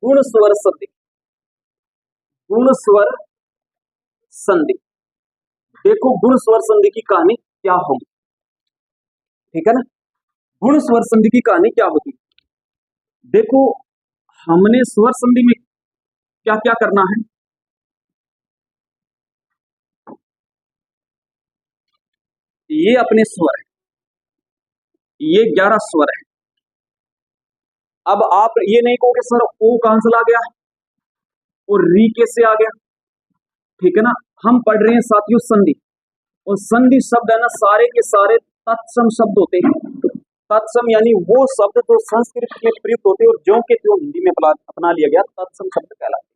गुण स्वर संधि। गुण स्वर संधि, देखो गुण स्वर संधि की कहानी क्या होगी, ठीक है ना। गुण स्वर संधि की कहानी क्या होती है, देखो हमने स्वर संधि में क्या क्या करना है। ये अपने स्वर है, ये 11 स्वर है। अब आप ये नहीं कहोगे सर ओ कहां से आ गया और री कैसे आ गया, ठीक है ना। हम पढ़ रहे हैं साथियों संधि, और संधि शब्द है ना सारे के सारे तत्सम शब्द होते हैं। तत्सम यानी वो शब्द जो संस्कृत में प्रयुक्त होते हैं और ज्यों के त्यों हिंदी में अपना लिया गया, तत्सम शब्द कहलाते हैं।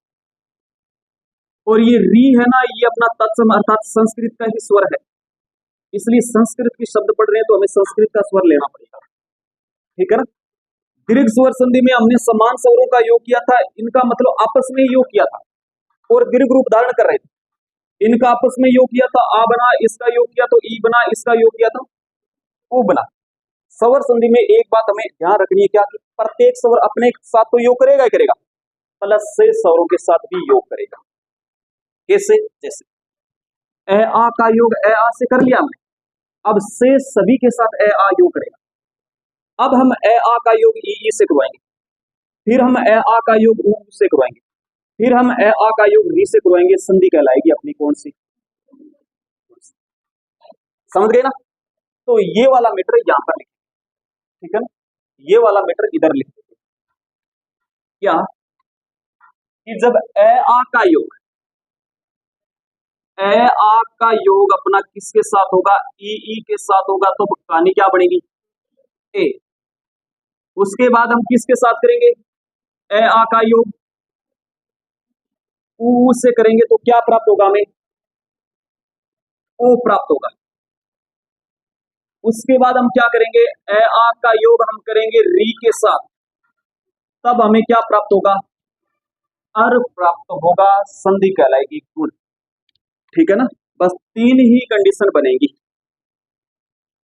और ये री है ना, ये अपना तत्सम अर्थात संस्कृत का ही स्वर है, इसलिए संस्कृत के शब्द पढ़ रहे हैं तो हमें संस्कृत का स्वर लेना पड़ेगा, ठीक है ना। दीर्घ स्वर संधि में हमने समान स्वरों का योग किया था, इनका मतलब आपस में योग किया था और दीर्घ रूप धारण कर रहे थे। इनका आपस में योग किया था, आ बना, इसका योग किया तो ई बना, इसका योग किया था ओ बना। स्वर संधि में एक बात हमें ध्यान रखनी है, क्या कि प्रत्येक स्वर अपने साथ तो योग करेगा ही करेगा, प्लस से स्वरों के साथ भी योग करेगा। कैसे, जैसे ए आ का योग ए आ से कर लिया हमने, अब से सभी के साथ ए आ योग करेगा। अब हम ए आ का योग ई से करवाएंगे, फिर हम ए आ का योग ऊ से करवाएंगे, फिर हम ए आ का योग री से करवाएंगे। संधि कहलाएगी अपनी कौन सी, समझ गए ना। तो ये वाला मीटर यहां पर लिखें, ठीक है ना, ये वाला मीटर इधर लिख देते क्या कि जब ए आ का योग, ए आ का योग अपना किसके साथ होगा, ई के साथ होगा, तो कहानी क्या बनेगी, ए। उसके बाद हम किसके साथ करेंगे, ए आ का योग ऊ से करेंगे तो क्या प्राप्त होगा हमें, ओ प्राप्त होगा। उसके बाद हम क्या करेंगे, ए आ का योग हम करेंगे री के साथ, तब हमें क्या प्राप्त होगा, अर प्राप्त होगा। संधि कहलाएगी गुण, ठीक है ना। बस 3 ही कंडीशन बनेगी।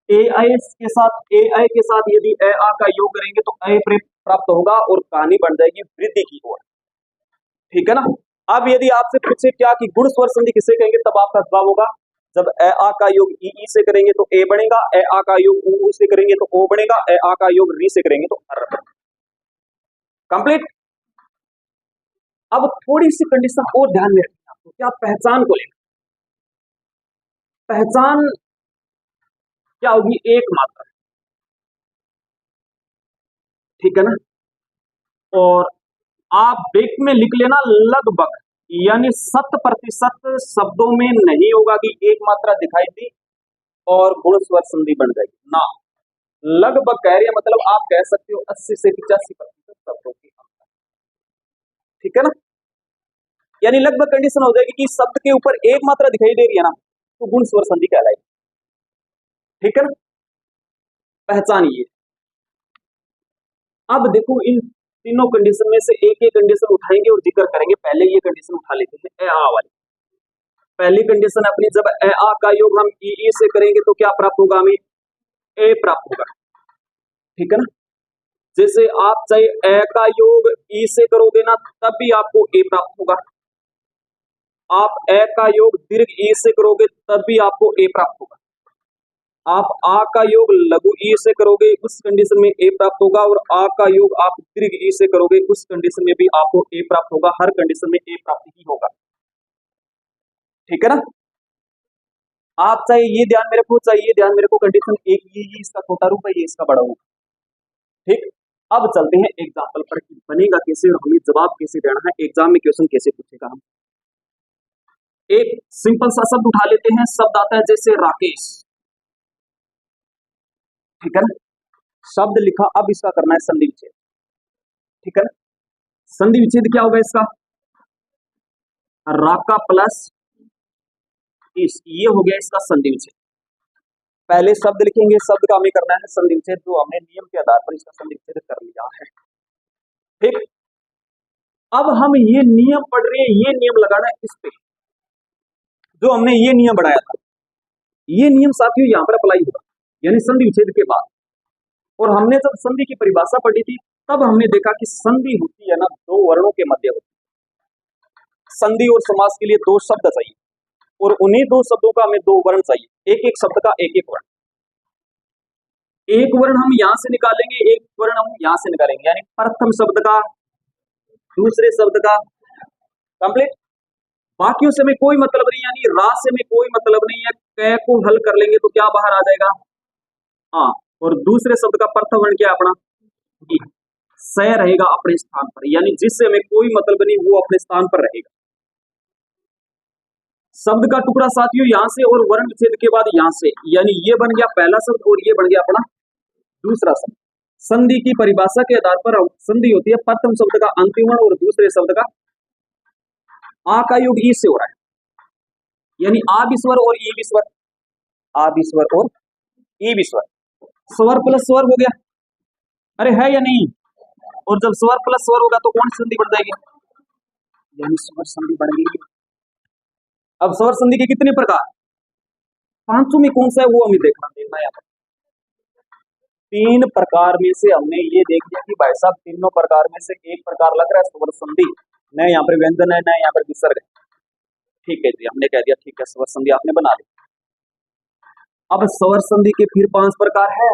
ए आई के साथ, ए आई के साथ यदि ए आ का योग करेंगे तो ए प्राप्त होगा और कहानी बन जाएगी वृद्धि की ओर, ठीक है ना। अब यदि आपसे पूछे क्या कि गुण स्वर संधि किसे कहेंगे, तब आपका जवाब होगा जब ए आ का योग ई से करेंगे तो ए बनेगा, ए आ का योग ऊ से करेंगे तो ओ बनेगा, ए आ का योग री से करेंगे तो अर। कंप्लीट। अब थोड़ी सी कंडीशन और ध्यान में रखना, तो क्या पहचान को लेकर, पहचान क्या होगी, एक मात्रा, ठीक है ना। और आप ब्रेक में लिख लेना लगभग, यानी 100% शब्दों में नहीं होगा कि एक मात्रा दिखाई दी और गुण स्वर संधि बन जाएगी ना। लगभग कह रही है, मतलब आप कह सकते हो 80 से 85% शब्दों की अंतर, ठीक है ना। यानी लगभग कंडीशन हो जाएगी कि शब्द के ऊपर एक मात्रा दिखाई दे रही है ना, तो गुण स्वर संधि कहलाएगी, ठीक है ना। पहचान ये। अब देखो इन तीनों कंडीशन में से एक एक कंडीशन उठाएंगे और जिक्र करेंगे। पहले ये कंडीशन उठा लेते हैं, ए आ वाली। पहली कंडीशन अपनी, जब ए आ का योग हम ई से करेंगे तो क्या प्राप्त होगा हमें, ए प्राप्त होगा, ठीक है ना। जैसे आप चाहे ए का योग ई से करोगे ना, तब भी आपको ए प्राप्त होगा। आप ए का योग दीर्घ ई से करोगे तब भी आपको ए प्राप्त होगा। आप आ का योग लघु ई से करोगे उस कंडीशन में ए प्राप्त होगा, और आ का योग आप दीर्घ ई से करोगे उस कंडीशन में भी आपको ए प्राप्त होगा। हर कंडीशन में ए प्राप्त ही होगा, ठीक है ना। आप चाहे ये ध्यान मेरे को, चाहिए ध्यान मेरे को, कंडीशन एक ये इसका छोटा रूप है, ये इसका बड़ा रूप, ठीक। अब चलते हैं एग्जाम्पल पर, बनेगा कैसे और हमें जवाब कैसे देना है, एग्जाम में क्वेश्चन कैसे पूछेगा। हम एक सिंपल सा शब्द उठा लेते हैं, शब्द आता है जैसे राकेश, ठीक है ना। शब्द लिखा, अब इसका करना है संधि विच्छेद, ठीक है ना। संधि विच्छेद क्या होगा इसका, राका प्लस इस, ये हो गया इसका संधि विच्छेद। पहले शब्द लिखेंगे, शब्द का हमें करना है संधि विच्छेद, जो हमने नियम के आधार पर इसका संधि विच्छेद कर लिया है, ठीक। अब हम ये नियम पढ़ रहे हैं, ये नियम लगाना है इस पे, जो हमने ये नियम बढ़ाया था, ये नियम साथियों यहां पर अप्लाई होगा, यानी संधि विच्छेद के बाद। और हमने जब संधि की परिभाषा पढ़ी थी तब हमने देखा कि संधि होती है ना दो वर्णों के मध्य होती है। संधि और समास के लिए दो शब्द चाहिए और उन्हीं दो शब्दों का हमें दो वर्ण चाहिए, एक एक शब्द का एक एक वर्ण। एक वर्ण हम यहां से निकालेंगे, एक वर्ण हम यहां से निकालेंगे, यानी प्रथम शब्द का दूसरे शब्द का, कंप्लीट। बाकियों से में कोई मतलब नहीं, यानी रा से में कोई मतलब नहीं है। क को हल कर लेंगे तो क्या बाहर आ जाएगा, हाँ। और दूसरे शब्द का प्रथम वर्ण क्या अपना ई, स रहेगा अपने स्थान पर, यानी जिससे हमें कोई मतलब नहीं वो अपने स्थान पर रहेगा। शब्द का टुकड़ा साथियों यहां से और वर्ण विच्छेद के बाद यहां से, यानी ये बन गया पहला शब्द और ये बन गया अपना दूसरा शब्द। संधि की परिभाषा के आधार पर संधि होती है प्रथम शब्द का अंतिम वर्ण और दूसरे शब्द का आ का योग ई से हो रहा है, यानी आ भी स्वर और ई भी स्वर, आ भी स्वर और ई भी स्वर, स्वर प्लस स्वर हो गया। अरे है या नहीं? और जब स्वर प्लस स्वर होगा तो कौन सी संधि बढ़ जाएगी, यानी स्वर संधि बढ़ गई। अब स्वर संधि के कितने प्रकार, पांचों में कौन सा है वो हमें देखना यहाँ पर। तीन प्रकार में से हमने ये देख लिया कि भाई साहब तीनों प्रकार में से एक प्रकार लग रहा है स्वर संधि, न यहाँ पर व्यंजन है न यहाँ पर विसर्ग है। ठीक है जी, हमने कह दिया ठीक है, स्वर संधि आपने बना ली। अब स्वर संधि के फिर पांच प्रकार है,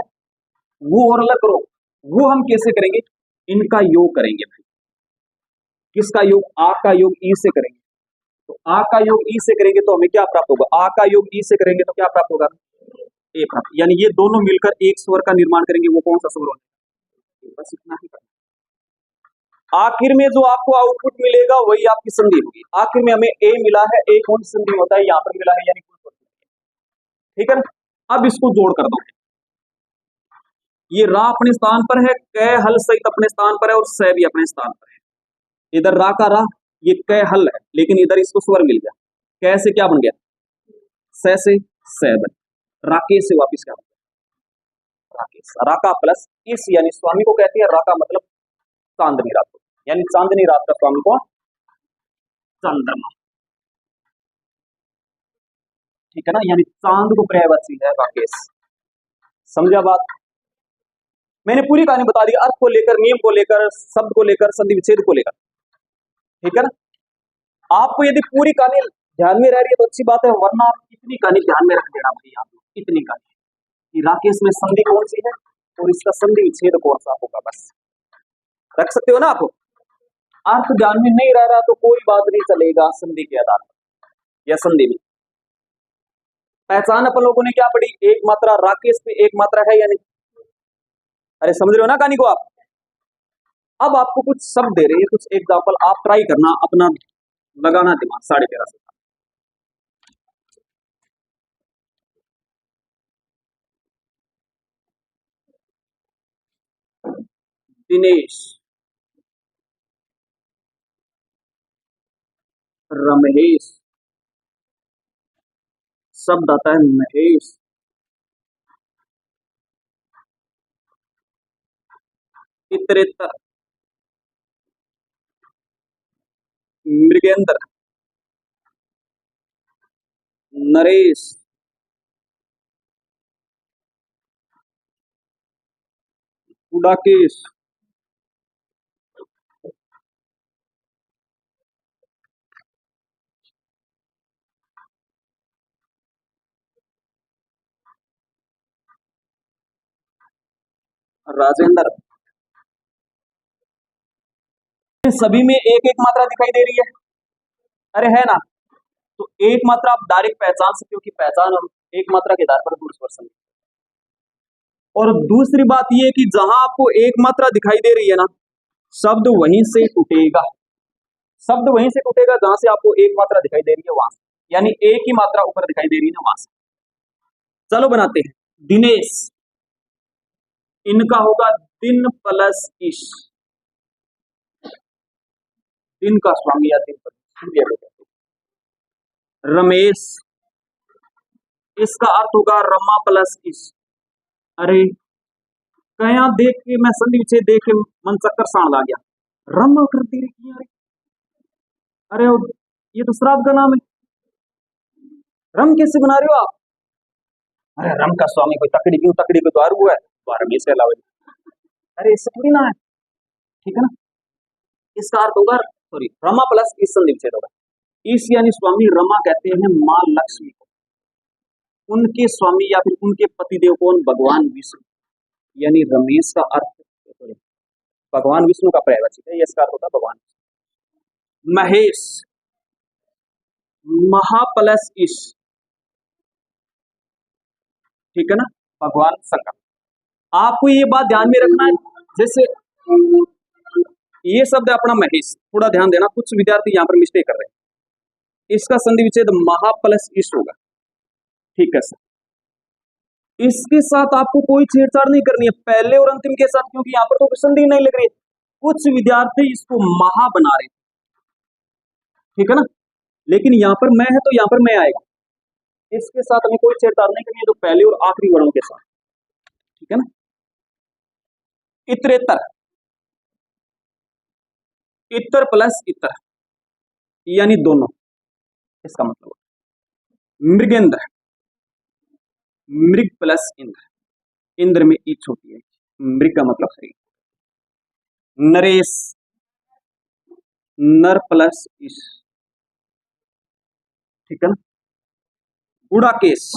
वो और अलग करो। वो हम कैसे करेंगे, इनका योग करेंगे। किसका योग, आ का योग ई से करेंगे। तो आ का योग ई से करेंगे तो हमें क्या प्राप्त होगा, आ का योग ई से करेंगे तो क्या प्राप्त होगा, ए प्राप्त, यानी ये दोनों मिलकर एक स्वर का निर्माण करेंगे। वो कौन सा स्वर होगा, बस इतना ही करना। आखिर में जो आपको आउटपुट मिलेगा वही आपकी संधि होगी। आखिर में हमें ए मिला है, ए कौन सी संधि होता है, यहाँ पर मिला है, यानी ठीक है ना। अब इसको जोड़ कर दो, ये रा अपने स्थान पर है, क हल सहित अपने स्थान पर है और स भी अपने स्थान पर है। इधर रा का रा, ये क हल है, लेकिन इधर इसको स्वर मिल गया। क से क्या बन गया, स से स बन, राकेश से वापिस क्या बन गया, राकेश। राका प्लस इस, यानी स्वामी को कहते हैं राका मतलब चांदनी रात, यानी चांदनी रात का स्वामी कौन, चंद्रमा। ठीक है ना, यानी चांद को पर्यायवाची है राकेश। समझा बात, मैंने पूरी कहानी बता दी, अर्थ को लेकर, नियम को लेकर, शब्द को लेकर, संधि विच्छेद को लेकर। ठीक है ना, आपको यदि पूरी कहानी ध्यान में रह रही है तो अच्छी बात है, वरना आप इतनी कहानी ध्यान में रख देना भाई, आप लोग इतनी कहानी कि राकेश में संधि कौन सी है और इसका संधि विच्छेद कौन सा होगा, बस रख सकते हो ना आप। अर्थ ध्यान में नहीं रह रहा तो कोई बात नहीं, चलेगा संधि के आधार पर या संधि में। पहचान अपन लोगों ने क्या पढ़ी, एक मात्रा, राकेश में एक मात्रा है या नहीं, अरे समझ रहे हो ना कहानी को आप। अब आपको कुछ शब्द दे रहे हैं, कुछ एग्जाम्पल, आप ट्राई करना, अपना लगाना दिमाग 13.5 से। दिनेश, रमेश, शब्द आता है महेश, इतरेतर, मृगेंद्र, नरेश, उडाकेश, राजेंद्र। सभी में एक एक मात्रा दिखाई दे रही है, अरे है ना। तो एक मात्रा आप डायरेक्ट पहचान सकते हो कि पहचान और एक मात्रा के आधार पर दूर स्वर संधि। और दूसरी बात यह कि जहां आपको एक मात्रा दिखाई दे रही है ना, शब्द वहीं से टूटेगा, शब्द वहीं से टूटेगा जहां से आपको एक मात्रा दिखाई दे रही है वहां से, यानी एक ही मात्रा ऊपर दिखाई दे रही है ना वहां से। चलो बनाते हैं, दिनेश, इनका होगा दिन प्लस इश, दिन का स्वामी या दिन प्लस। रमेश, इसका अर्थ होगा रमा प्लस इश। अरे कया देख के मैं संधि विच्छेद देख के मन चक्कर साण आ गया, रमा कर दे रही है, अरे ये तो श्राप का नाम है, रम कैसे बना रहे हो आप, अरे रम का स्वामी कोई तकड़ी क्यों, तकड़ी को द्वार हुआ है, द्वार में इसके अलावा, अरे इससे थोड़ी ना है, ठीक है ना। इसका अर्थ होगा, सॉरी, रमा प्लस इस संधि विच्छेद होगा। इस यानी स्वामी रमा कहते हैं माँ लक्ष्मी को, उनके स्वामी या फिर उनके पतिदेव कौन, भगवान विष्णु, यानी रमेश का अर्थ, सॉरी, भगवान विष्णु का पर्यायवाची है, इसका अर्थ होता है भगवान महेश, महा प्लस इस, ठीक है ना, भगवान शंकर। आपको ये बात ध्यान में रखना है, जैसे ये शब्द है अपना महेश, थोड़ा ध्यान देना, कुछ विद्यार्थी यहाँ पर मिस्टेक कर रहे हैं। इसका संधि विच्छेद महा प्लस इस होगा, ठीक है सर। इसके साथ आपको कोई छेड़छाड़ नहीं करनी है, पहले और अंतिम के साथ, क्योंकि यहाँ पर तो संधि नहीं लग रही है। कुछ विद्यार्थी इसको महा बना रहे, ठीक है ना, लेकिन यहाँ पर मैं है तो यहाँ पर मैं आएगा, इसके साथ हमें कोई छेड़छाड़ नहीं करनी है, तो पहले और आखिरी वर्णों के साथ, ठीक है ना। इतरेतर, इतर प्लस इतर यानी दोनों, इसका मतलब मृगेंद्र, मृग प्लस इंद्र, इंद्र में इच होती है, मृग का मतलब शरीर। नरेश, नर प्लस इस, ठीक है ना। गुड़ाकेश,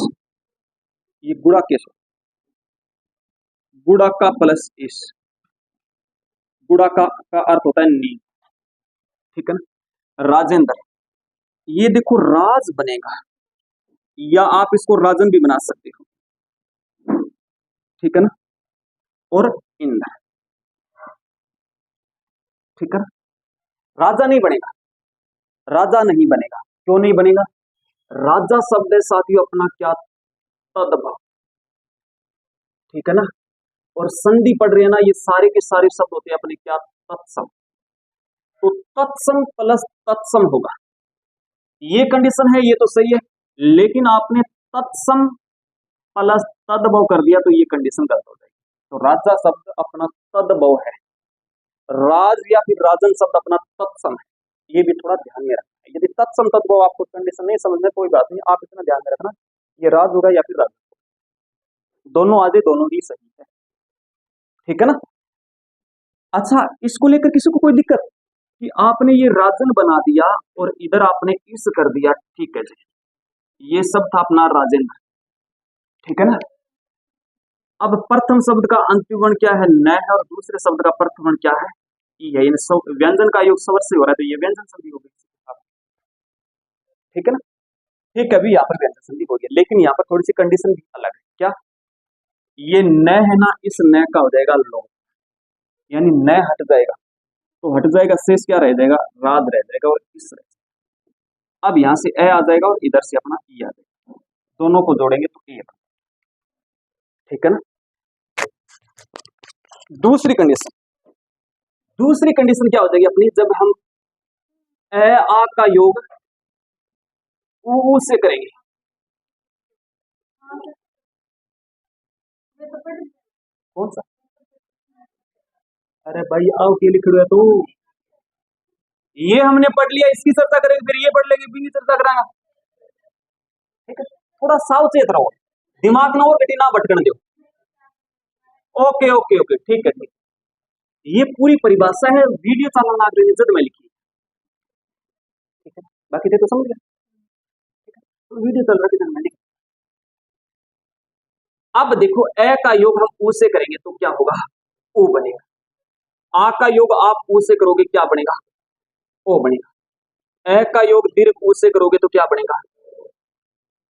ये गुड़ाकेश, गुड़ा का प्लस इस, गुड़ा का अर्थ होता है नींद, ठीक है ना। राजेंद्र, ये देखो राज बनेगा, या आप इसको राजन भी बना सकते हो, ठीक है ना। और इंद्र, ठीक है ना। राजा नहीं बनेगा, राजा नहीं बनेगा, क्यों नहीं बनेगा, राजा शब्द है साथियों अपना क्या, तद्भव, ठीक है ना। और संधि पढ़ रहे हैं ना, ये सारे के सारे शब्द होते हैं अपने क्या, तत्सम। तो तत्सम प्लस तत्सम होगा, ये कंडीशन है, ये तो सही है, लेकिन आपने तत्सम प्लस तद्भव कर दिया तो ये कंडीशन गलत हो जाएगी। तो राजा शब्द अपना तद्भव है, राज या फिर राजन शब्द अपना तत्सम है, ये भी थोड़ा ध्यान में रखना है। यदि तत्सम तद्भव आपको कंडीशन नहीं समझ में, कोई बात नहीं, आप इतना ध्यान में रखना, ये राज होगा या फिर राज, दोनों आजे दोनों ही सही है, ठीक है ना। अच्छा, इसको लेकर किसी को कोई दिक्कत कि आपने ये राजन बना दिया और इधर आपने इस कर दिया, ठीक है जी, ये सब था अपना राजेंद्र, ठीक है ना। अब प्रथम शब्द का अंतिम वर्ण क्या है, न है, और दूसरे शब्द का प्रथम वर्ण क्या है, ई है, व्यंजन का योग स्वर से हो रहा है, तो ये व्यंजन संधि हो गई, ठीक है ना। ठीक है, अभी यहाँ पर व्यंजन संधि हो गया, लेकिन यहाँ पर थोड़ी सी कंडीशन भी अलग है, क्या, ये न है ना, इस न का हो जाएगा लोग, यानी न हट जाएगा, तो हट जाएगा, शेष क्या रह जाएगा, राज रह जाएगा, और इस रह जाएगा। अब यहाँ से ए आ जाएगा और इधर से अपना ई आ जाएगा, दोनों को जोड़ेंगे तो ए, ठीक है ना। दूसरी कंडीशन क्या हो जाएगी अपनी, जब हम ए आ का योग ऊ से करेंगे, कौन सा, अरे भाई आओ के लिख रहे हो, तो ये हमने पढ़ लिया, इसकी चर्चा करेंगे, फिर ये पढ़ लेंगे, भी चर्चा कराना, ठीक है। थोड़ा सावचेत रहो, दिमाग ना और गति ना भटकन दो, ओके ओके ओके, ठीक है, ठीक, ये पूरी परिभाषा है, वीडियो चालना जद में लिखी, ठीक है, बाकी थे तो समझ गया, ठीक है, तो वीडियो चल रहा है में लिखी। अब देखो ए का योग हम ऊ से करेंगे तो क्या होगा, ओ बनेगा, आ का योग आप ऊ से करोगे क्या बनेगा, ओ बनेगा, ए का योग दीर्घ ऊ से करोगे तो क्या बनेगा,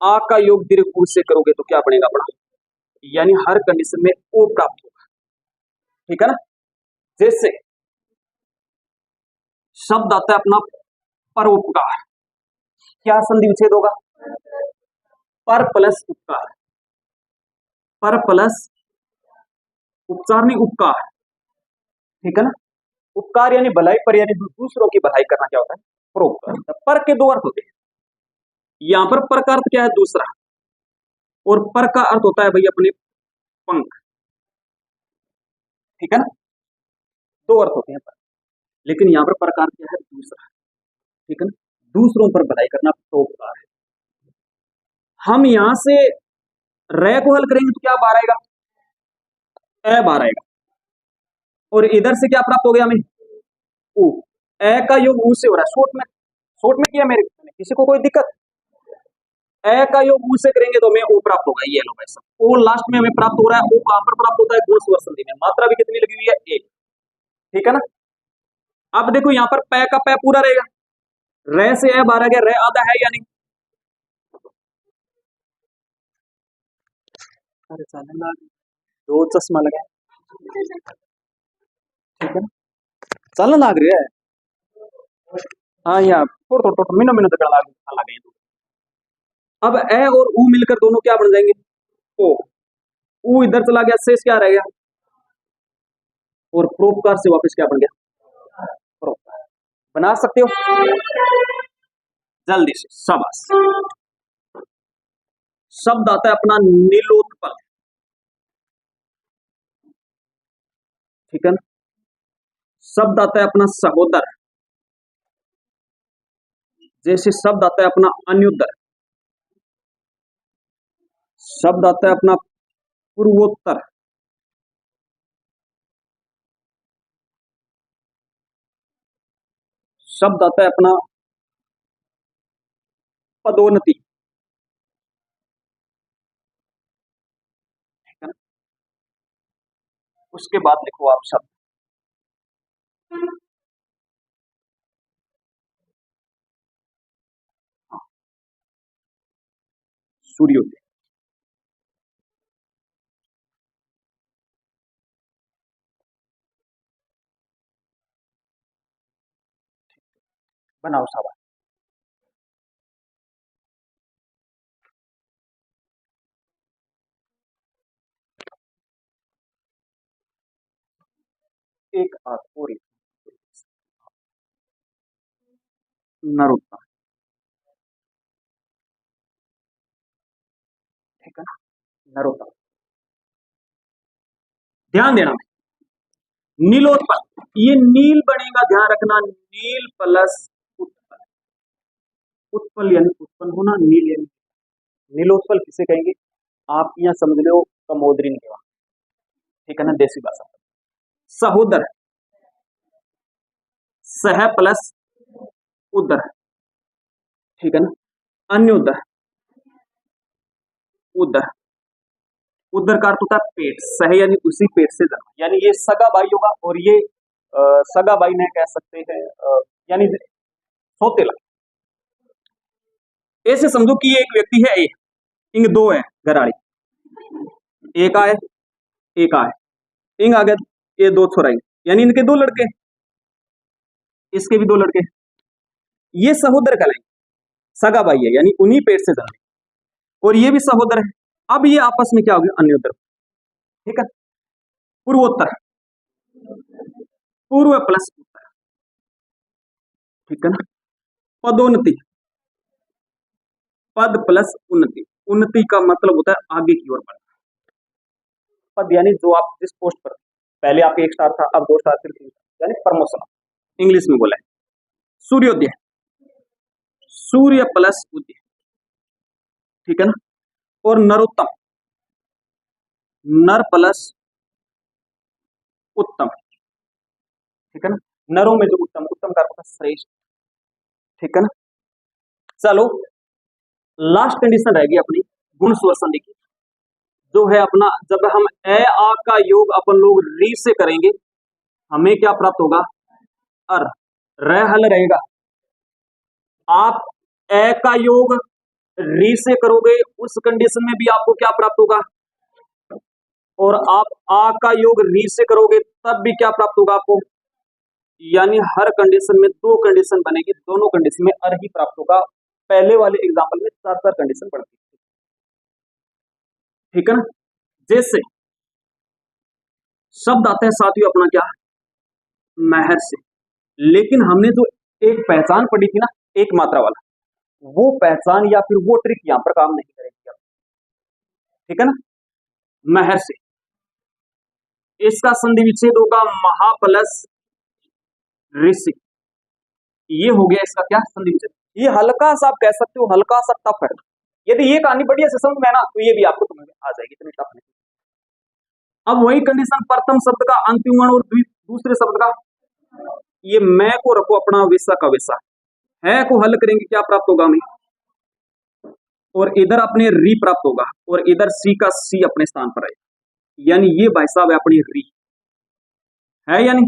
आ का योग दीर्घ ऊ से करोगे तो क्या बनेगा अपना, यानी हर कंडीशन में ओ प्राप्त होगा, ठीक है ना। जैसे शब्द आता है अपना परोपकार, क्या संधि विच्छेद होगा, पर प्लस उपकार, पर प्लस उपचार नहीं उपकार, ठीक है ना। उपकार यानी भलाई पर, यानी दूसरों की भलाई करना क्या होता है, परोपकार। पर के दो अर्थ होते हैं, यहां पर का अर्थ क्या है, दूसरा, और पर का अर्थ होता है भाई अपने पंख, ठीक है ना, दो अर्थ होते हैं पर, लेकिन यहां पर का अर्थ क्या है, दूसरा, ठीक है ना, दूसरों पर भलाई करना परोपकार है। हम यहां से रे को हल करेंगे तो क्या बाहर आएगा, ए बाहर आएगा, और इधर से क्या प्राप्त हो गया हमें, ऊ। ए का योग ऊ से हो रहा है, शॉर्ट में किया मेरे, किसी को कोई दिक्कत? ए का योग ऊ से करेंगे तो हमें ओ प्राप्त होगा, ये लो भाई साहब, ओ लास्ट में हमें प्राप्त हो रहा है। ओ कहां पर प्राप्त होता है, गुण स्वर संधि में। मात्रा भी कितनी लगी हुई है, एक। ठीक है ना। अब देखो यहाँ पर पै का पै पूरा रहेगा, रे से ए बाहर आ गया, रे आधा है या नहीं? अरे साले दो चश्मा लगा, ठीक है ना, चलना लाग रही है। हाँ यहाँ थोड़ा थोड़ा मिनट मिनट तक लगे। अब ए और ऊ मिलकर दोनों क्या बन जाएंगे, ओ। ऊ इधर चला गया, शेष क्या रह गया, और प्रोपकार से वापस क्या बन गया, प्रोपकार। बना सकते हो जल्दी से, शाबाश। शब्द आता है अपना नीलोत्पल, ठीक है ना। शब्द आता है अपना सहोदर, जैसे शब्द आता है अपना अन्योदर, शब्द आता है अपना पूर्वोत्तर, शब्द आता है अपना पदोन्नति, ठीक है ना। उसके बाद लिखो आप शब्द सूर्योदय। बनाओ सवाल। एक और एक नरोत्तम, ठीक है ना, नरोत्तम। ध्यान देना, नीलोत्पल, ये नील बनेगा, ध्यान रखना, नील प्लस उत्पल। उत्पल यानी उत्पन्न होना, नील यानी, नीलोत्पल किसे कहेंगे, आप यहाँ समझ लो कमोदरी निवा, ठीक है ना, देसी भाषा। सहोदर, सह प्लस उदर, ठीक है ना। अन्योदर, उदर, उदर का अर्थ होता है पेट, सह यानी उसी पेट से जन्म, यानी ये सगा भाई होगा, और ये सगा भाई ने कह सकते हैं, यानी सौतेला। ऐसे समझो कि ये एक व्यक्ति है, एक इंग दो है घराड़ी, एक आए एक आए, इंग आ गया, ये दो छोराई, यानी इनके दो लड़के, इसके भी दो लड़के, ये सहोदर कहलाएंगे, सगा भाई है, यानी उन्हीं पेट से जन्मे, और ये भी सहोदर है। अब ये आपस में क्या हो गया, अन्योदर, ठीक है। पूर्वोत्तर, पूर्व प्लस उत्तर, ठीक है ना। पदोन्नति, पद प्लस उन्नति, उन्नति का मतलब होता है आगे की ओर बढ़ना। पद यानी जो आप जिस पोस्ट पर, पहले आपके एक स्टार था, अब दो स्टार, फिर तीन स्टार, यानी प्रमोशन, इंग्लिश में बोला है। सूर्योदय, सूर्य प्लस उदय, ठीक है ना। और नरोत्तम, नर प्लस उत्तम, ठीक है ना। नरों में जो उत्तम, उत्तम का अर्थ होता है श्रेष्ठ, ठीक है ना। चलो लास्ट कंडीशन रहेगी अपनी गुण स्वर संधि की, जो है अपना, जब हम ए आ का योग अपन लोग री से करेंगे, हमें क्या प्राप्त होगा, अर, रह हल रहेगा। आप ए का योग री से करोगे, उस कंडीशन में भी आपको क्या प्राप्त होगा, और आप आ का योग री से करोगे तब भी क्या प्राप्त होगा आपको, यानी हर कंडीशन में दो कंडीशन बनेगी, दोनों कंडीशन में अर ही प्राप्त होगा। पहले वाले एग्जांपल में चार चार कंडीशन बढ़ती है, ठीक है ना। जैसे शब्द आते हैं साथियों अपना क्या, महर से, लेकिन हमने जो एक पहचान पढ़ी थी ना, एक मात्रा वाला, वो पहचान या फिर वो ट्रिक यहां पर काम नहीं करेगी, ठीक है ना। महर से, इसका संधि विच्छेद होगा महा प्लस ऋषि, ये हो गया इसका क्या, संधि विच्छेद। ये हल्का सा आप कह सकते हो, हल्का सा टफ है, यदि ये कहानी बढ़िया से समझ में ना, तो ये भी आपको समझ में आ जाएगी, इतनी टफ नहीं। अब वही कंडीशन, प्रथम शब्द का अंतिम वर्ण और दूसरे शब्द का, ये मैं को रखो अपना वैसा का वैसा, है को हल करेंगे क्या प्राप्त होगा हमें, और इधर अपने री प्राप्त होगा, और इधर सी का सी अपने स्थान पर है, यानी ये भाई साहब है अपनी री, है यानी।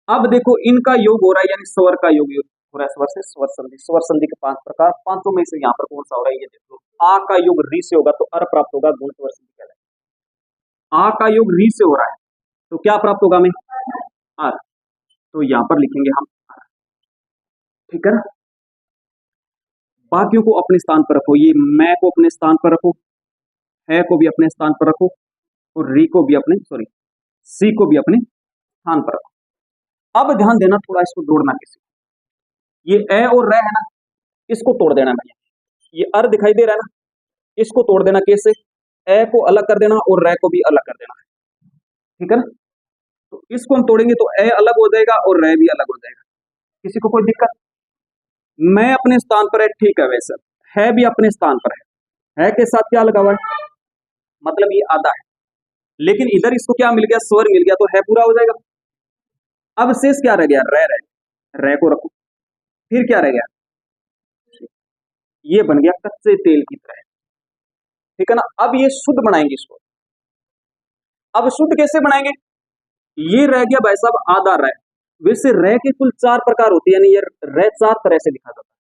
अब देखो इनका योग हो रहा है, यानी स्वर का योग हो रहा है, स्वर से स्वर संधि, स्वर संधि के 5 प्रकार, पांचों में से यहाँ पर कौन सा हो रहा है ये देख लो। आ का योग री से होगा तो अर प्राप्त होगा, गुण स्वर संधि कहलाएगा। आ का योग री से हो रहा है तो क्या प्राप्त होगा हमें, अर, तो यहां पर लिखेंगे हम अर, ठीक है ना। बाकियों को अपने स्थान पर रखो, ये मैं को अपने स्थान पर रखो, है को भी अपने स्थान पर रखो, और री को भी अपने, सॉरी सी को भी अपने स्थान पर रखो। अब ध्यान देना थोड़ा, इसको जोड़ना किसी, ये ए और रे है ना, इसको तोड़ देना भैया, ये अर दिखाई दे रहा है ना, इसको तोड़ देना कैसे, ए को अलग कर देना और रे को भी अलग कर देना, ठीक है ना। तो इसको हम तोड़ेंगे तो ए अलग हो जाएगा और रे भी अलग हो जाएगा, किसी को कोई दिक्कत, मैं अपने स्थान पर है, ठीक है, वैसे है भी अपने स्थान पर है के साथ क्या लगा हुआ है, मतलब ये आधा है, लेकिन इधर इसको क्या मिल गया, स्वर मिल गया, तो है पूरा हो जाएगा। अब शेष क्या रह गया, रे को रखो, फिर क्या रह गया, ये बन गया कच्चे तेल की तरह, ठीक है ना। अब ये शुद्ध बनाएंगे इसको, अब शुद्ध कैसे बनाएंगे, ये रह गया भाई साहब आधा रे, वैसे रे के कुल 4 प्रकार होते हैं, यानी ये रे 4 तरह से लिखा जाता है,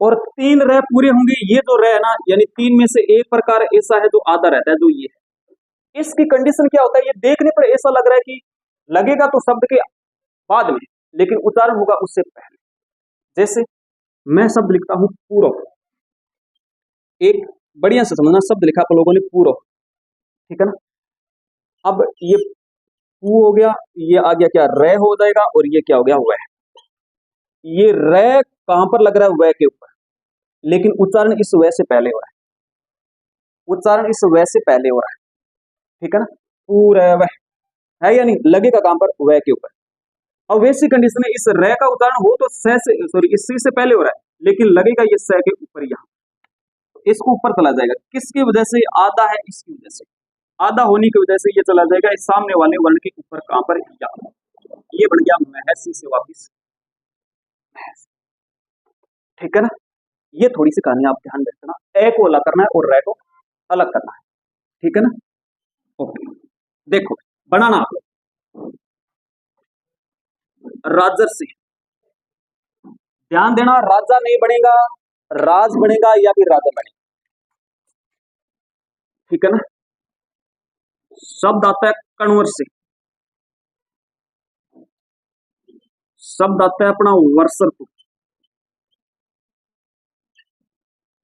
और 3 रे पूरे होंगे, ये जो रे है ना, यानी 3 में से एक प्रकार ऐसा है जो आधा रहता है, जो ये है। इसकी कंडीशन क्या होता है, ये देखने पर ऐसा लग रहा है कि लगेगा तो शब्द के बाद में, लेकिन उच्चारण होगा उससे पहले। जैसे मैं शब्द लिखता हूं पूरव, एक बढ़िया से समझना, शब्द लिखा आप लोगों ने पूरव, ठीक है ना। अब ये पू हो गया, ये आ गया क्या, रे हो जाएगा, और ये क्या हो गया, वह। ये रे कहां पर लग रहा है, वह के ऊपर, लेकिन उच्चारण इस वह से पहले हो रहा है, उच्चारण इस वह से पहले हो रहा है, ठीक है ना। पूरा वह है, यानी लगेगा कहां पर, वह के ऊपर। अब वैसी कंडीशन में इस रे का उच्चारण हो तो स से, सॉरी इस सी से पहले हो रहा है, लेकिन लगेगा ये स के ऊपर, यहां इसको ऊपर चला जाएगा, किसकी वजह से, आधा है इसकी वजह से, आधा होने की वजह से ये चला जाएगा इस सामने वाले वर्ण के ऊपर, कहां पर, यहां, ये बन गया महसी से वापिस, ठीक है ना। ये थोड़ी सी कहानी आप ध्यान रखना, ए को अलग करना है और रे को अलग करना है, ठीक है ना। ओके, देखो बनाना आप लोग, राजर्षि, ध्यान देना, राजा नहीं बनेगा, राज बनेगा या फिर राजा बनेगा, ठीक है ना। शब्द आता है कण्वर से, शब्द आता है अपना वर्षर्तु,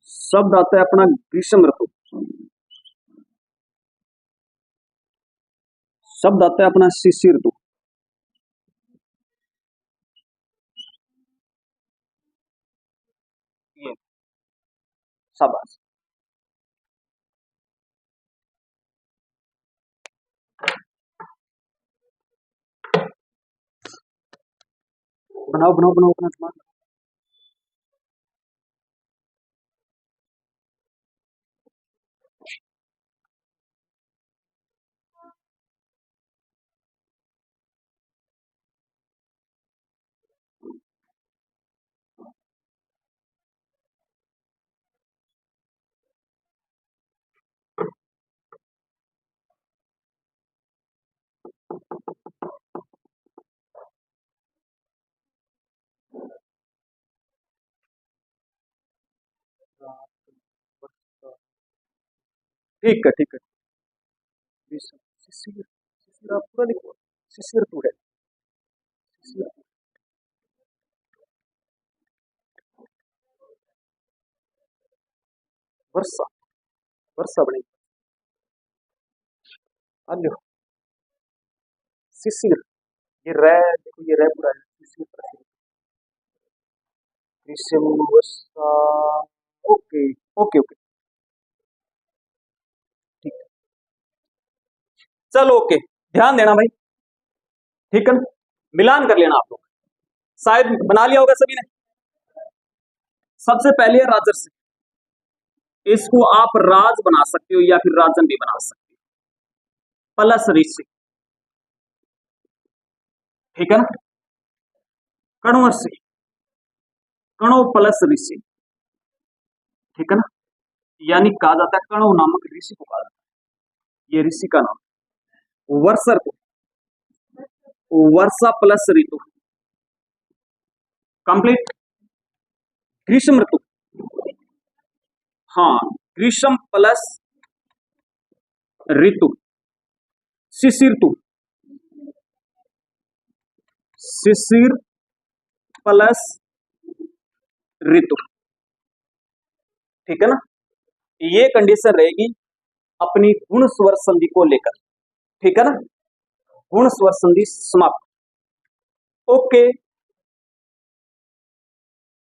शब्द आता है अपना ग्रीष्म ऋतु, शब्द आता है अपना शिशिर ऋतु, ये शाबाश। बनाओ बनाओ बनाओ अपना दिमाग, ठीक है ठीक है, शिशिर, शिशिर आप पूरा लिखो, शिशिर ऋतु है, शिशिर, वर्षा, वर्षा बनेगी, अन्य शिशिर, ये रे देखो, ये रे पूरा है, शिशिर प्रशिर, ग्रीष्म वर्षा, ओके ओके ओके, ठीक है, चलो ओके, ध्यान देना भाई, ठीक है ना, मिलान कर लेना आप लोग, शायद बना लिया होगा सभी ने। सबसे पहले राजर्षि, इसको आप राज बना सकते हो या फिर राजन भी बना सकते हो, प्लस ऋषि, ठीक है ना। कण्व से, कणो प्लस ऋषि, ठीक है ना, यानी कहा जाता है कणव नामक ऋषि को कहा जाता है, ये ऋषि का नाम। वर्षा ऋतु, वर्षा प्लस ऋतु, कंप्लीट। ग्रीष्म ऋतु, हाँ, ग्रीष्म प्लस ऋतु। शिशिर ऋतु, शिशिर प्लस ऋतु, ठीक है ना। ये कंडीशन रहेगी अपनी गुण स्वर संधि को लेकर, ठीक है ना। गुण स्वर संधि समाप्त। ओके।